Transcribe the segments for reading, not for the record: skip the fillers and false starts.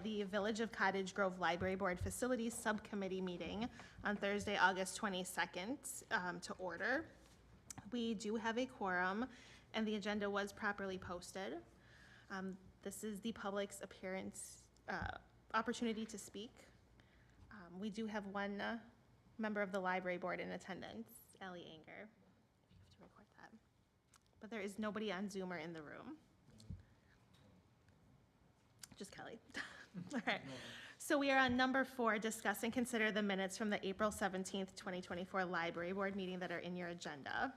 the Village of Cottage Grove Library Board Facilities Subcommittee meeting on Thursday, August 22nd, to order. We do have a quorum, and the agenda was properly posted. This is the public's opportunity to speak. We do have one member of the library board in attendance, Ellie Anger, if you have to record that. But there is nobody on Zoom or in the room. Just Kelly. All right. So we are on number 4, discuss and consider the minutes from the April 17th, 2024 library board meeting that are in your agenda.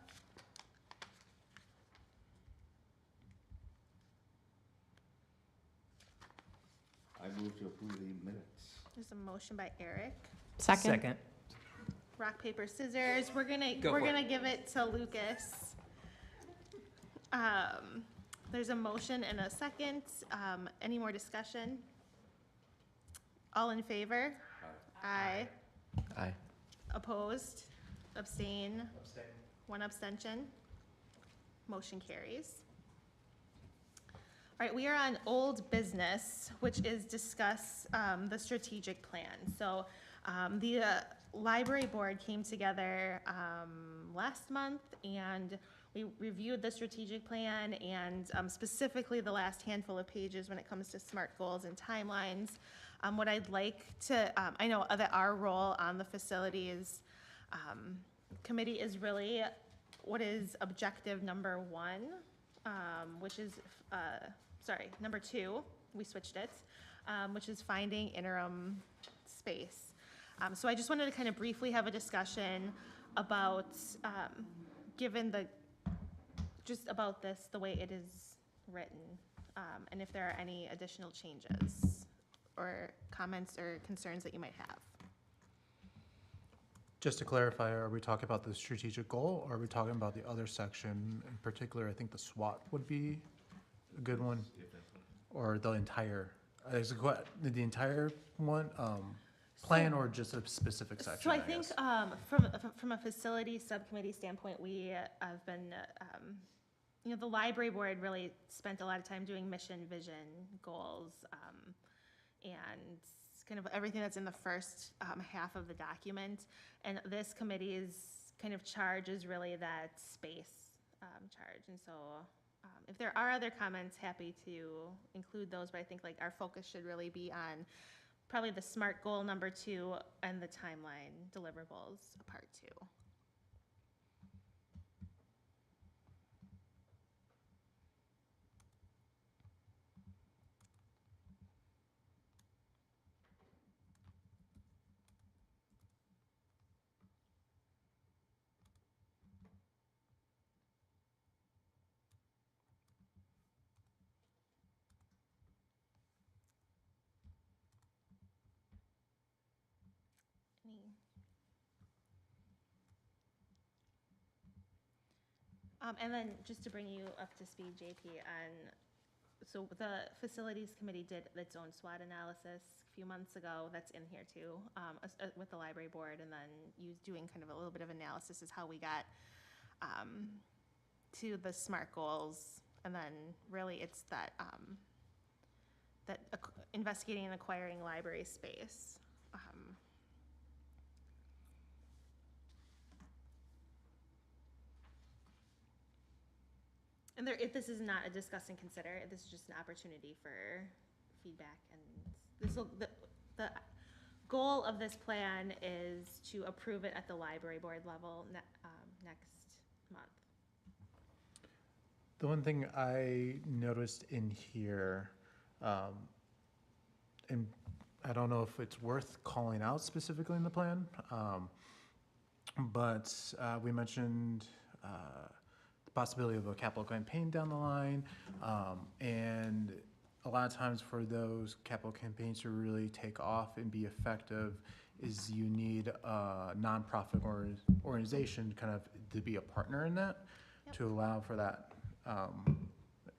I move to approve the minutes. There's a motion by Eric. Second. Rock, paper, scissors. We're gonna give it to Lucas. There's a motion and a second. Any more discussion? All in favor? Aye. Aye. Opposed? Abstain? One abstention. Motion carries. All right, we are on old business, which is discuss the strategic plan. So the library board came together last month, and we reviewed the strategic plan, and specifically the last handful of pages when it comes to SMART goals and timelines. What I'd like to, I know that our role on the facilities committee is really what is objective number 1, which is, number 2, we switched it, which is finding interim space. So I just wanted to kind of briefly have a discussion about, given just about this, the way it is written, and if there are any additional changes or comments or concerns that you might have. Just to clarify, are we talking about the strategic goal, or are we talking about the other section? In particular, I think the SWOT would be a good one, or the entire, the entire one, plan, or just a specific section? So I think from a facility subcommittee standpoint, we have been, the library board really spent a lot of time doing mission, vision, goals, and kind of everything that's in the first half of the document. And this committee's kind of charge is really that space charge. And so if there are other comments, happy to include those, but I think like our focus should really be on probably the SMART goal number 2 and the timeline deliverables part 2. And then just to bring you up to speed, JP, so the facilities committee did its own SWOT analysis a few months ago. That's in here too, with the library board, and then you doing kind of a little bit of analysis is how we got to the SMART goals, and then really it's that investigating and acquiring library space. And if this is not a discuss and consider, this is just an opportunity for feedback. And the goal of this plan is to approve it at the library board level next month. The one thing I noticed in here, and I don't know if it's worth calling out specifically in the plan, but we mentioned the possibility of a capital campaign down the line, and a lot of times for those capital campaigns to really take off and be effective is you need a nonprofit organization kind of to be a partner in that. Yep. To allow for that,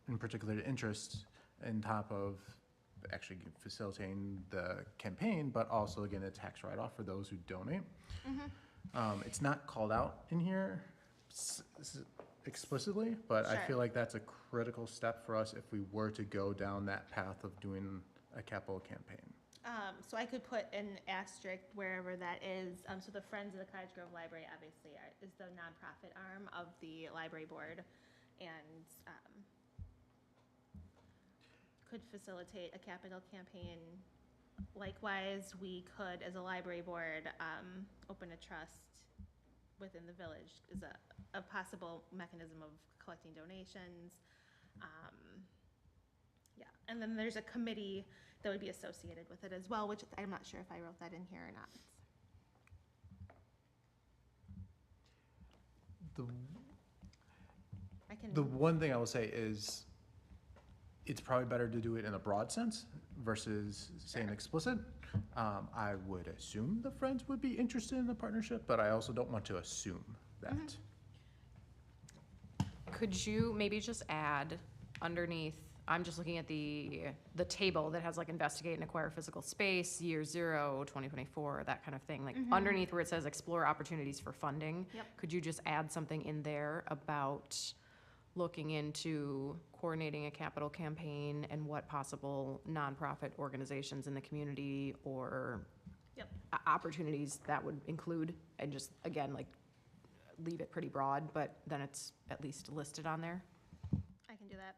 in particular, interest in top of actually facilitating the campaign, but also again a tax write-off for those who donate. Mm-hmm. It's not called out in here explicitly, but sure. I feel like that's a critical step for us if we were to go down that path of doing a capital campaign? So I could put an asterisk wherever that is. So the Friends of the Cottage Grove Library obviously is the nonprofit arm of the library board, and could facilitate a capital campaign. Likewise, we could, as a library board, open a trust within the village as a possible mechanism of collecting donations. Yeah, and then there's a committee that would be associated with it as well, which I'm not sure if I wrote that in here or not. I can. The one thing I will say is, it's probably better to do it in a broad sense versus saying Sure. explicit. I would assume the Friends would be interested in the partnership, but I also don't want to assume that. Could you maybe just add underneath, I'm just looking at the table that has like investigate and acquire physical space, year 0, 2024, that kind of thing. Like underneath where it says explore opportunities for funding. Yep. Could you just add something in there about looking into coordinating a capital campaign and what possible nonprofit organizations in the community or Yep. opportunities that would include, and just, again, like, leave it pretty broad, but then it's at least listed on there? I can do that.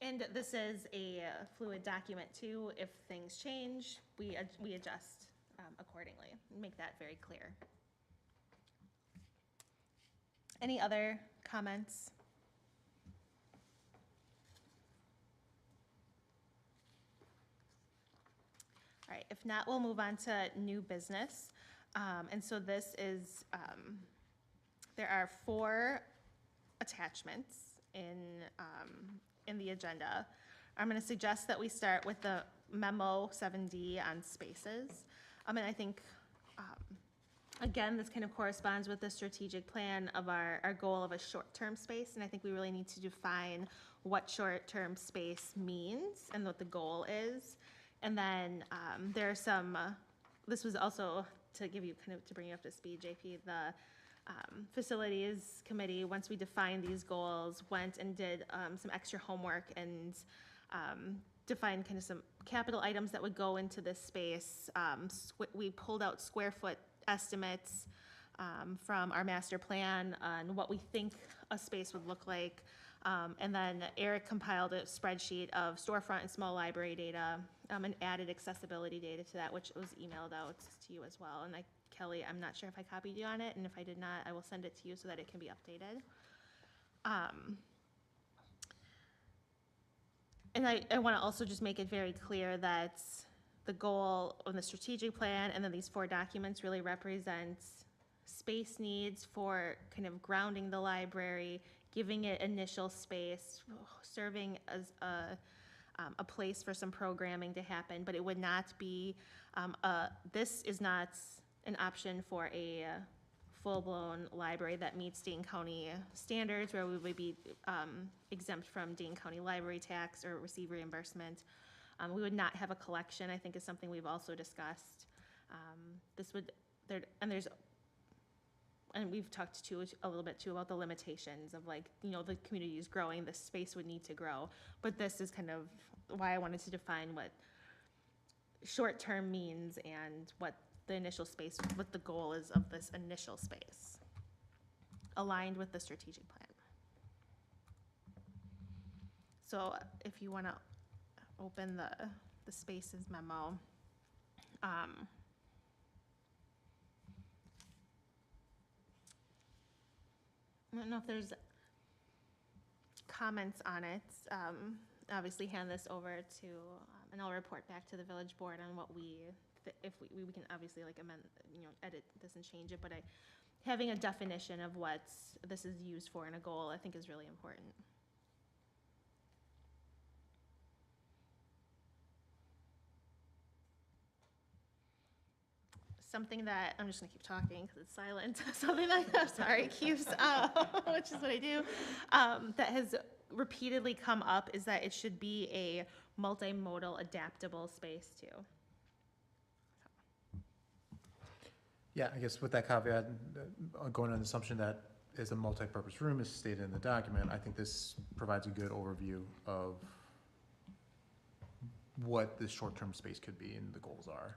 And this is a fluid document too. If things change, we adjust accordingly. Make that very clear. Any other comments? All right, if not, we'll move on to new business. And so this is, there are 4 attachments in the agenda. I'm going to suggest that we start with the memo 7D on spaces. And I think, again, this kind of corresponds with the strategic plan of our goal of a short-term space. And I think we really need to define what short-term space means and what the goal is. And then there are some, this was also to give you kind of, to bring you up to speed, JP, the facilities committee, once we defined these goals, went and did some extra homework and defined kind of some capital items that would go into this space. We pulled out square foot estimates from our master plan on what we think a space would look like. And then Eric compiled a spreadsheet of storefront and small library data and added accessibility data to that, which was emailed out to you as well. And Kelly, I'm not sure if I copied you on it, and if I did not, I will send it to you so that it can be updated. And I want to also just make it very clear that the goal of the strategic plan and then these 4 documents really represents space needs for kind of grounding the library, giving it initial space, serving as a place for some programming to happen, but it would not be, this is not an option for a full-blown library that meets Dane County standards, where we would be exempt from Dane County library tax or receive reimbursement. We would not have a collection, I think is something we've also discussed. And we've talked too, a little bit too, about the limitations of, like, you know, the community is growing, the space would need to grow. But this is kind of why I wanted to define what short-term means and what the initial space, what the goal is of this initial space, aligned with the strategic plan. So if you want to open the spaces memo. I don't know if there's comments on it. Obviously hand this over to, and I'll report back to the village board on what if we can obviously like amend, you know, edit this and change it, but having a definition of what this is used for in a goal, I think is really important. Something that, I'm just gonna keep talking because it's silent, something that, I'm sorry, keeps, which is what I do, that has repeatedly come up is that it should be a multimodal adaptable space too. Yeah, I guess with that caveat, going on the assumption that is a multi-purpose room as stated in the document. I think this provides a good overview of what the short-term space could be and the goals are.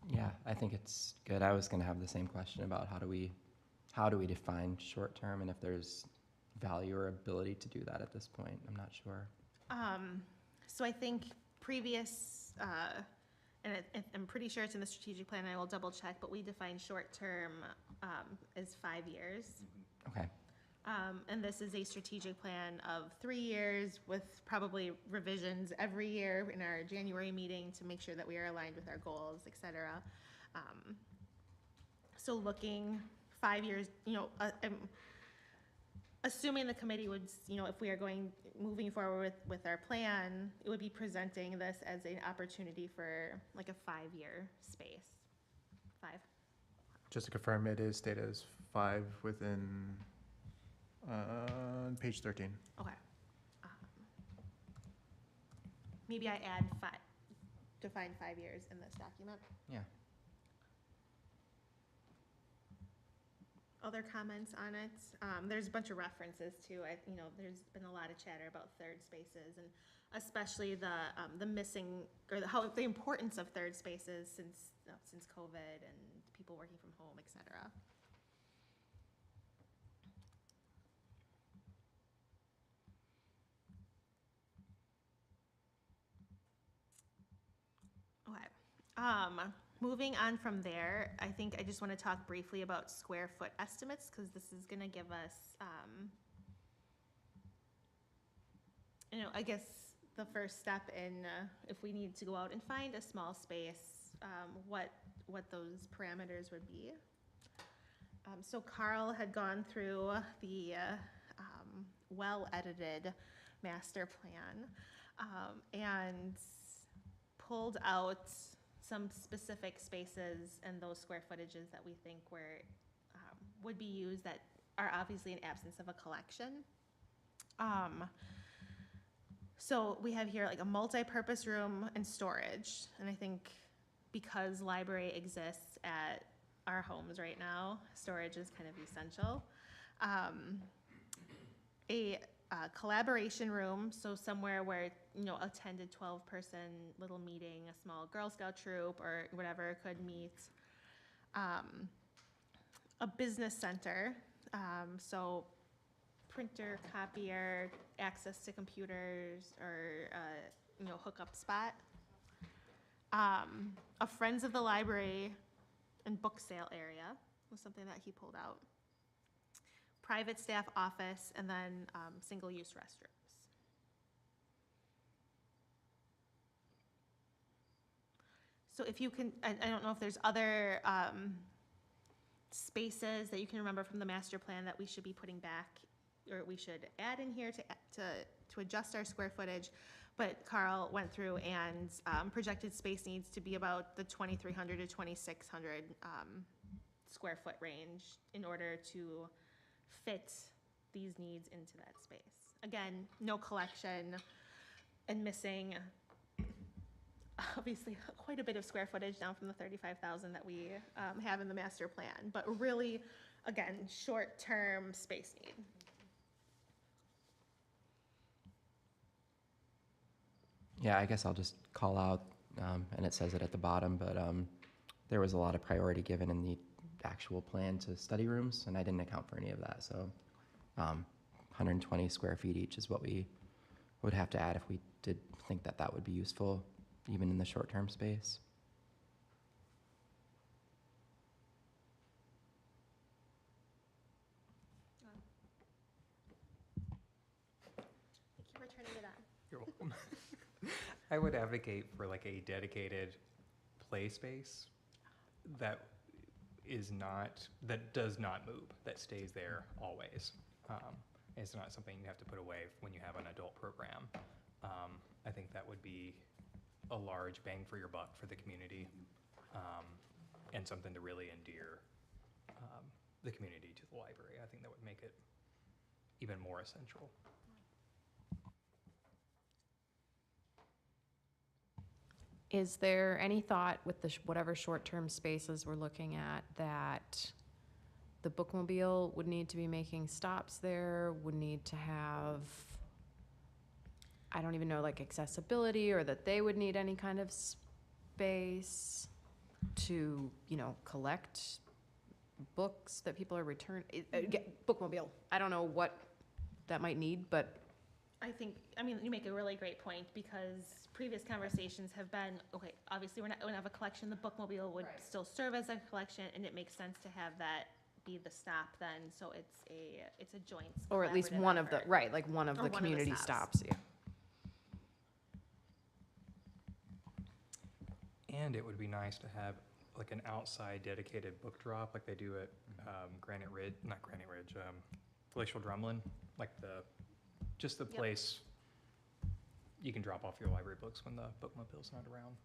Yeah, I think it's good. I was gonna have the same question about how do we define short-term and if there's value or ability to do that at this point. I'm not sure. So I think previous, and I'm pretty sure it's in the strategic plan, I will double check, but we define short-term as 5 years. Okay, And this is a strategic plan of 3 years with probably revisions every year in our January meeting to make sure that we are aligned with our goals, et cetera. So looking 5 years, I'm assuming the committee would, if we are moving forward with our plan, it would be presenting this as an opportunity for like a 5-year space. 5. Just to confirm, it is stated as 5 within, page 13. Okay. Maybe I add 5, define 5 years in this document. yeah. Other comments on it? There's a bunch of references to it. There's been a lot of chatter about third spaces, and especially the missing, or the importance of third spaces since COVID and people working from home, et cetera. Okay. Moving on from there, I think I just want to talk briefly about square foot estimates, because this is going to give us, I guess the first step in, if we need to go out and find a small space, what those parameters would be. So Carl had gone through the well-edited master plan and pulled out some specific spaces and those square footages that we think would be used that are obviously in absence of a collection. So we have here like a multi-purpose room and storage, and I think because library exists at our homes right now, storage is kind of essential. A collaboration room, so somewhere where, a 10 to 12 person little meeting, a small Girl Scout troop or whatever could meet. A business center, so printer, copier, access to computers, or, hookup spot. A Friends of the Library and book sale area was something that he pulled out. Private staff office, and then single-use restrooms. So if you can, I don't know if there's other spaces that you can remember from the master plan that we should be putting back, or we should add in here to adjust our square footage. But Carl went through and projected space needs to be about the 2,300 to 2,600 square foot range in order to fit these needs into that space. Again, no collection, and missing obviously quite a bit of square footage down from the 35,000 that we have in the master plan, but really, again, short-term space need. Yeah, I guess I'll just call out, and it says it at the bottom, but there was a lot of priority given in the actual plan to study rooms, and I didn't account for any of that. So 120 square feet each is what we would have to add if we did think that that would be useful, even in the short-term space. Thank you for turning it on. You're welcome. I would advocate for like a dedicated play space that does not move, that stays there always. It's not something you have to put away when you have an adult program. I think that would be a large bang for your buck for the community, and something to really endear the community to the library. I think that would make it even more essential. Is there any thought with the whatever short-term spaces we're looking at that the bookmobile would need to be making stops there, would need to have, I don't even know, like accessibility, or that they would need any kind of space to, you know, collect books that people are bookmobile. I don't know what that might need, but I think, I mean, you make a really great point, because previous conversations have been, okay, obviously, we're not gonna have a collection, the bookmobile would Right. still serve as a collection, and it makes sense to have that be the stop then, so it's a joint or at least collaborative one of the, effort. right, like one of Or the one of the community stops. stops, yeah. And it would be nice to have like an outside dedicated book drop, like they do at Granite Ridge, not Granite Ridge, Glacial Drumlin, like just the Yep. place you can drop off your library books when the bookmobile's not around.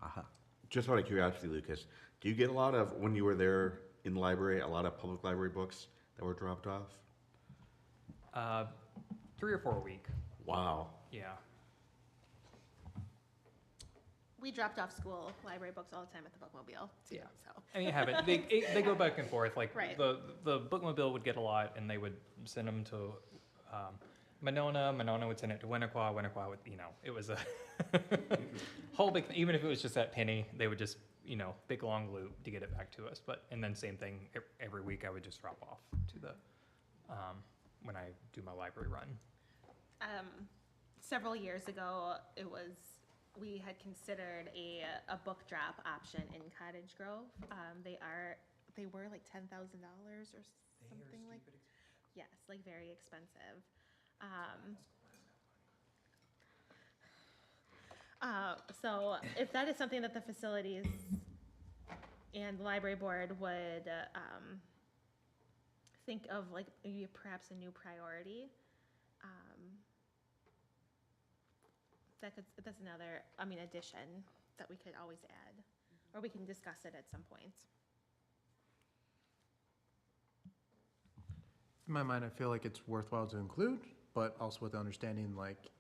Aha. Just out of curiosity, Lucas, do you get a lot of, when you were there in the library, a lot of public library books that were dropped off? 3 or 4 a week, Wow. yeah. We dropped off school library books all the time at the bookmobile, too, Yeah. so. And you have it, they go back and forth, like Right. the bookmobile would get a lot and they would send them to Monona would send it to Winnequa would, you know, it was a whole big, even if it was just that penny, they would just, you know, big long loop to get it back to us. But, and then same thing, every week I would just drop off to the, when I do my library run. Several years ago, we had considered a book drop option in Cottage Grove. They were like $10,000 or something like. Yes, like very expensive. So if that is something that the facilities and the library board would think of, like maybe perhaps a new priority, that's another, addition that we could always add, or we can discuss it at some point. In my mind, I feel like it's worthwhile to include, but also with the understanding, like,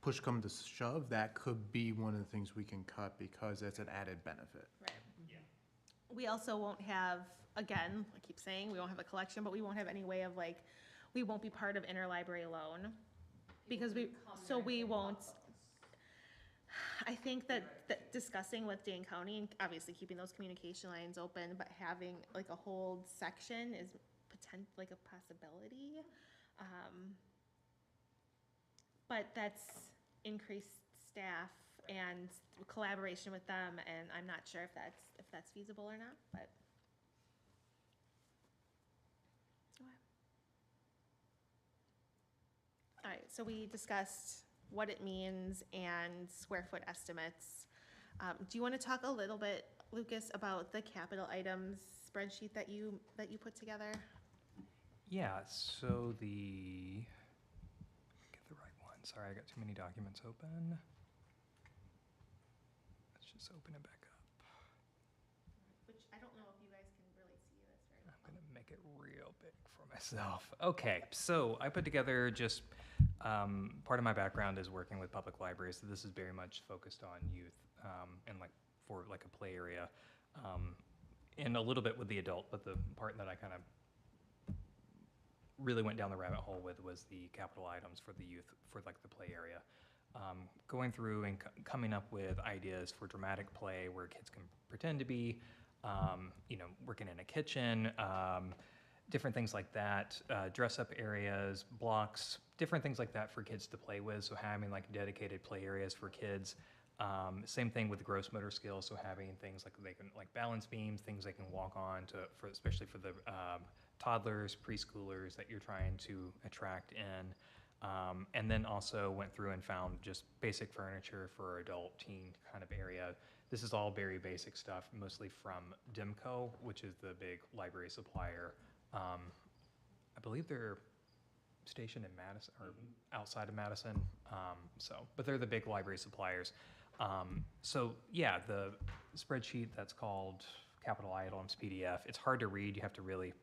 push come to shove, that could be one of the things we can cut because it's an added benefit. Right. We also won't have, again, I keep saying, we won't have a collection, but we won't have any way of like, we won't be part of interlibrary loan. Because we won't, I think that discussing with Dane County, and obviously keeping those communication lines open, but having like a whole section is like a possibility. But that's increased staff and collaboration with them, and I'm not sure if that's feasible or not, but. Okay. All right, so we discussed what it means and square foot estimates. Do you want to talk a little bit, Lucas, about the capital items spreadsheet that you put together? Yeah, so get the right one. Sorry, I got too many documents open. Let's just open it back up. Which I don't know if you guys can really see this very well. I'm gonna make it real big for myself. Okay, so I put together just, part of my background is working with public libraries, so this is very much focused on youth, and like for like a play area, and a little bit with the adult, but the part that I kind of really went down the rabbit hole with was the capital items for the youth, for like the play area. Going through and coming up with ideas for dramatic play where kids can pretend to be, working in a kitchen, different things like that, dress up areas, blocks, different things like that for kids to play with. So having like dedicated play areas for kids. Same thing with the gross motor skills. So having things like they can like balance beams, things they can walk on especially for the toddlers, preschoolers that you're trying to attract in. And then also went through and found just basic furniture for adult, teen kind of area. This is all very basic stuff, mostly from Dimco, which is the big library supplier. I believe they're stationed in Madison or outside of Madison. But they're the big library suppliers. So yeah, the spreadsheet that's called Capital Items PDF, it's hard to read. You have to really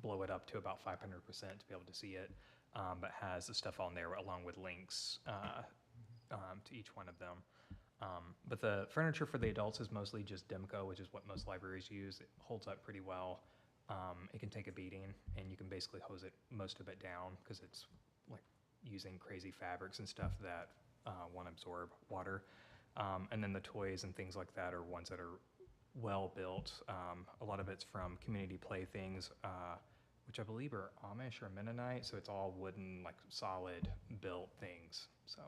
blow it up to about 500% to be able to see it, but has the stuff on there along with links to each one of them. But the furniture for the adults is mostly just Demco, which is what most libraries use. It holds up pretty well. It can take a beating, and you can basically hose it, most of it down, because it's like using crazy fabrics and stuff that won't absorb water. And then the toys and things like that are ones that are well built. A lot of it's from Community Playthings, which I believe are Amish or Mennonite, so it's all wooden, like solid built things. So.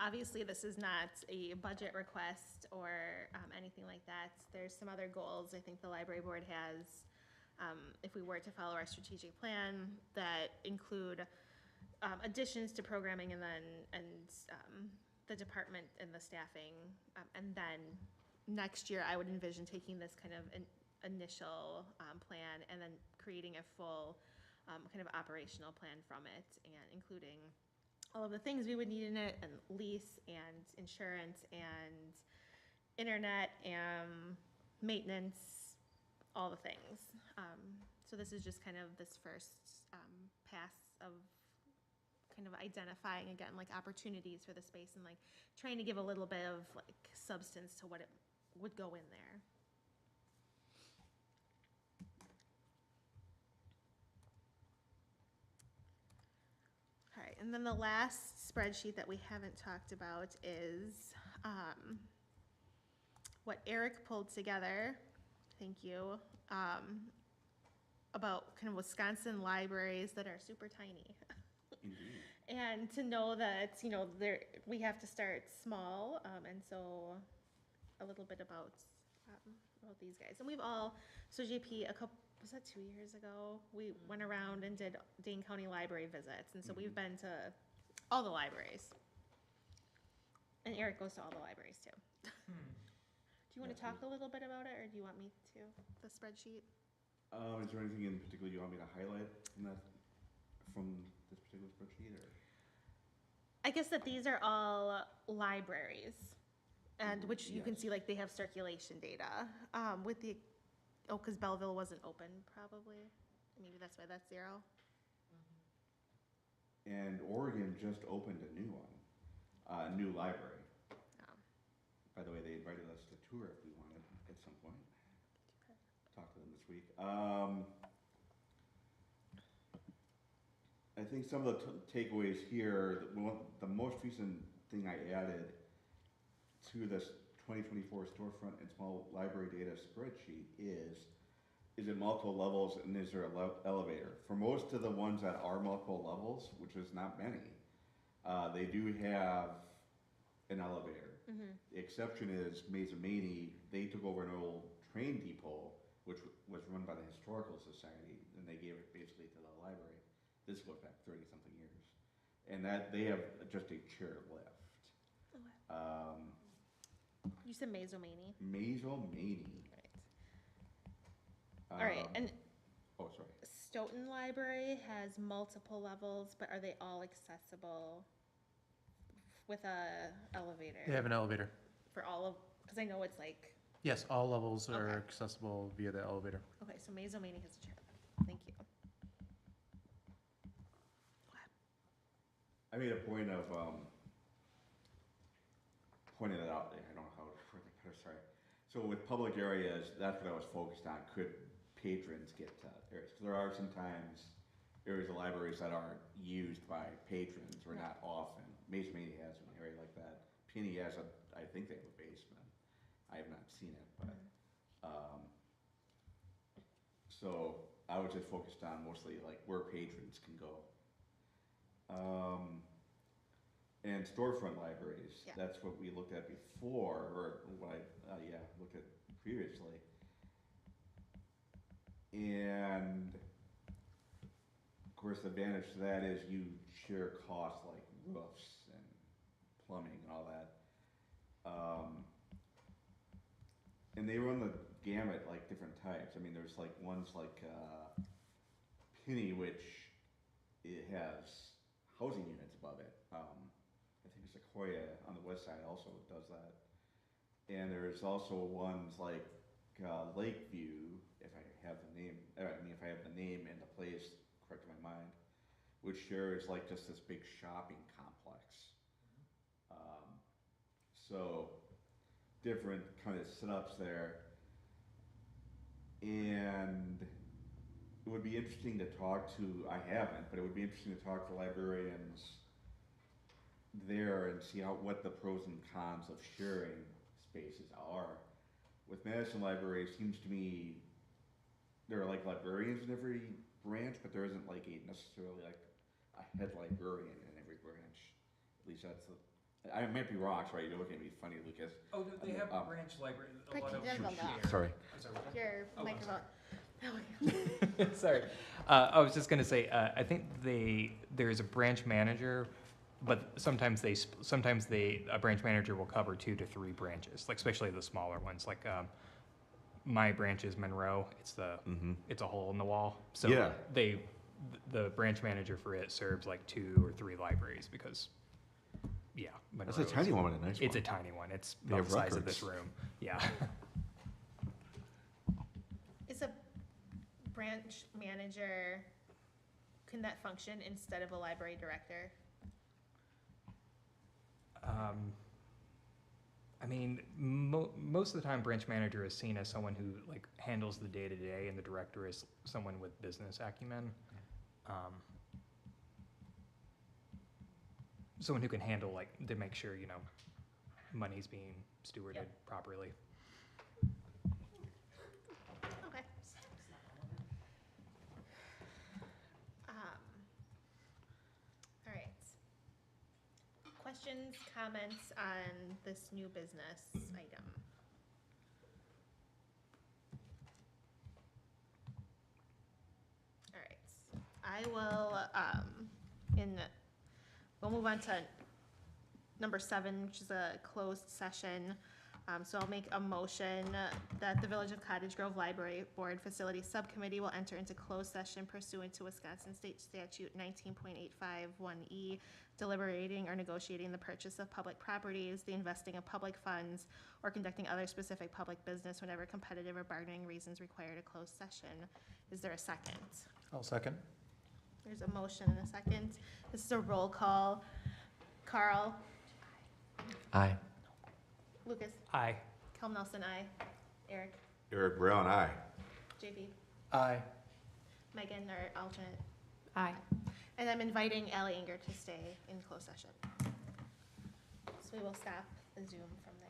Obviously, this is not a budget request or anything like that. There's some other goals I think the library board has, if we were to follow our strategic plan, that include additions to programming and the department and the staffing. And then next year, I would envision taking this kind of initial plan and then creating a full kind of operational plan from it, and including all of the things we would need in it, and lease and insurance and internet and maintenance, all the things. So this is just kind of this first pass of kind of identifying, again, like opportunities for the space and like trying to give a little bit of like substance to what it would go in there. All right, and then the last spreadsheet that we haven't talked about is what Eric pulled together, thank you, about kind of Wisconsin libraries that are super tiny. Indeed. And to know that, you know, we have to start small, and so a little bit about these guys. And we've all, so JP, was that 2 years ago? We went around and did Dane County Library visits, and so we've been to all the libraries. And Eric goes to all the libraries too. Do you want to talk a little bit about it, or do you want me to, the spreadsheet? Is there anything in particular you want me to highlight from this particular spreadsheet, or? I guess that these are all libraries, and which you can Yes. see, like, they have circulation data, with the, because Belleville wasn't open, probably. Maybe that's why that's 0. And Oregon just opened a new one, a new library. By the way, they invited us to tour if we wanted at some point. Talk to them this week. I think some of the takeaways here, the most recent thing I added to this 2024 storefront and small library data spreadsheet is it multiple levels, and is there an elevator? For most of the ones that are multiple levels, which is not many, they do have an elevator. The exception is Mazamani. They took over an old train depot, which was run by the Historical Society, and they gave it basically to the library. This goes back 30-something years. And that they have just a chair lift. You said Mazomani. Mazomani. Right. All right, and Oh, sorry. Stoughton Library has multiple levels, but are they all accessible with a elevator? They have an elevator. For all of, because I know it's like, Yes, all levels are Okay. accessible via the elevator. okay, so Mazomani has a chair. Thank you. I made a point of pointing it out there. I don't know how to put it. Sorry. So with public areas, that's what I was focused on. Could patrons get to areas? Because there are sometimes areas of libraries that aren't used by patrons or not often. Mazomani has an area like that. Peony has I think they have a basement. I have not seen it, but so I was just focused on mostly like where patrons can go. And storefront libraries, Yeah. that's what we looked at before, or what I, looked at previously. And of course, the advantage to that is you share costs like roofs and plumbing and all that. And they run the gamut, like different types. I mean, there's like ones like Penny, which it has housing units above it. I think Sequoia on the west side also does that. And there's also ones like Lakeview have the name, if I have the name and the place correct in my mind, which shares like just this big shopping complex. So different kind of setups there. And it would be interesting to talk to, I haven't, but it would be interesting to talk to librarians there and see what the pros and cons of sharing spaces are. With Madison Library, it seems to me there are like librarians in every branch, but there isn't like necessarily like a head librarian in every branch. At least that's the, I might be wrong, sorry, you're looking at me funny, Lucas. Oh, they have branch library, a lot of There's a them lot. share. Sorry. I'm sorry, what? Your Oh, I'm microphone. Sorry. I was just gonna say, I think there's a branch manager, but sometimes a branch manager will cover 2 to 3 branches, like especially the smaller ones, like, my branch is Monroe, it's a hole in the wall. So Yeah. the branch manager for it serves like 2 or 3 libraries because, yeah. That's Monroe a tiny is- one, but a nice one. It's a tiny one, it's They about the have size of this records. room, yeah. Is a branch manager, can that function instead of a library director? I mean, most of the time, branch manager is seen as someone who like handles the day-to-day, and the director is someone with business acumen. Someone who can handle, like, to make sure, money's being stewarded Yep. properly. Okay. All right. Questions, comments on this new business item? All right. I will, we'll move on to number 7, which is a closed session. So I'll make a motion that the Village of Cottage Grove Library Board Facility Subcommittee will enter into closed session pursuant to Wisconsin State Statute 19.851E, deliberating or negotiating the purchase of public properties, the investing of public funds, or conducting other specific public business whenever competitive or bargaining reasons require a closed session. Is there a second? I'll second. There's a motion and a second. This is a roll call. Carl? Aye. Lucas? Aye. Kel Nelson, aye. Eric? Eric Brown, aye. JP? Aye. Megan, our alternate? Aye. And I'm inviting Ally Inger to stay in closed session. So we will stop the Zoom from there.